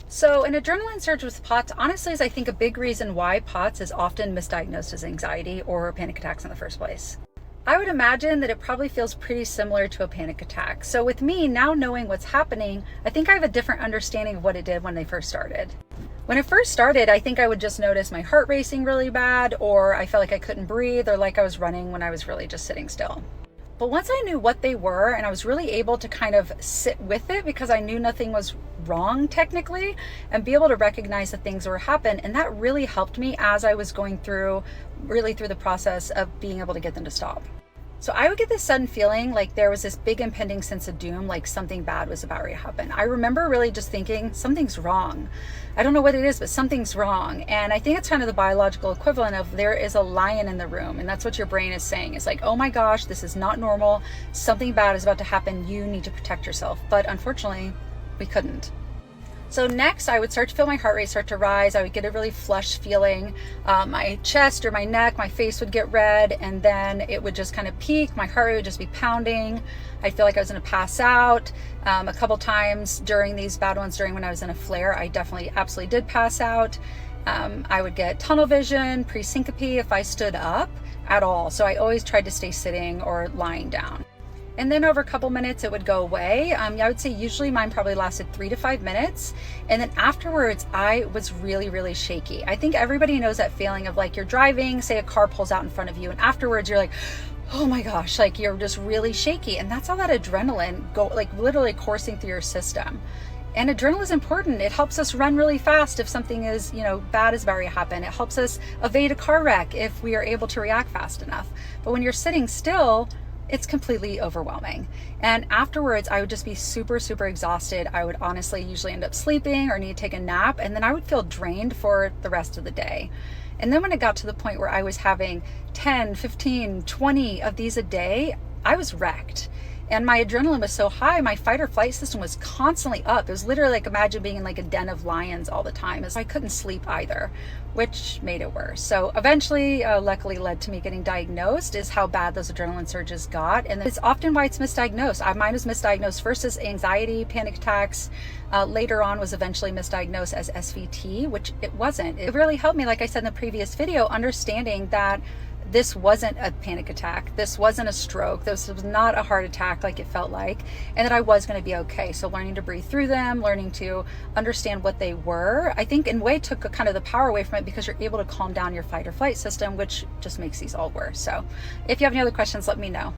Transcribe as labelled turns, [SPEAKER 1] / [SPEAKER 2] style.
[SPEAKER 1] So an adrenaline surge with POTS, honestly, is I think a big reason why POTS is often misdiagnosed as anxiety or panic attacks in the first place. I would imagine that it probably feels pretty similar to a panic attack. So with me now knowing what's happening, I think I have a different understanding of what it did when they first started. When it first started, I think I would just notice my heart racing really bad, or I felt like I couldn't breathe, or like I was running when I was really just sitting still. But once I knew what they were and I was really able to kind of sit with it because I knew nothing was wrong technically, and be able to recognize that things were happening, and that really helped me as I was going through the process of being able to get them to stop. So I would get this sudden feeling like there was this big impending sense of doom, like something bad was about to happen. I remember really just thinking, something's wrong. I don't know what it is, but something's wrong. And I think it's kind of the biological equivalent of there is a lion in the room. And that's what your brain is saying. It's like, oh my gosh, this is not normal. Something bad is about to happen. You need to protect yourself. But unfortunately, we couldn't. So next, I would start to feel my heart rate start to rise. I would get a really flush feeling. My chest or my neck, my face would get red, and then it would just kind of peak. My heart rate would just be pounding. I'd feel like I was going to pass out. A couple times during these bad ones, during when I was in a flare, I definitely absolutely did pass out. I would get tunnel vision, pre-syncope if I stood up at all. So I always tried to stay sitting or lying down. And then over a couple minutes, it would go away. I would say usually mine probably lasted 3 to 5 minutes. And then afterwards, I was really, really shaky. I think everybody knows that feeling of like you're driving, say a car pulls out in front of you, and afterwards you're like, oh my gosh, like you're just really shaky. And that's all that adrenaline like literally coursing through your system. And adrenaline is important. It helps us run really fast if something is, bad is about to happen. It helps us evade a car wreck if we are able to react fast enough. But when you're sitting still, it's completely overwhelming. And afterwards, I would just be super, super exhausted. I would honestly usually end up sleeping or need to take a nap. And then I would feel drained for the rest of the day. And then when it got to the point where I was having 10, 15, 20 of these a day, I was wrecked. And my adrenaline was so high, my fight or flight system was constantly up. It was literally like imagine being in like a den of lions all the time. I couldn't sleep either, which made it worse. So eventually, luckily led to me getting diagnosed is how bad those adrenaline surges got. And it's often why it's misdiagnosed. Mine was misdiagnosed first as anxiety, panic attacks. Later on was eventually misdiagnosed as SVT, which it wasn't. It really helped me, like I said in the previous video, understanding that this wasn't a panic attack. This wasn't a stroke. This was not a heart attack like it felt like, and that I was going to be okay. So learning to breathe through them, learning to understand what they were, I think in a way took kind of the power away from it because you're able to calm down your fight or flight system, which just makes these all worse. So if you have any other questions, let me know.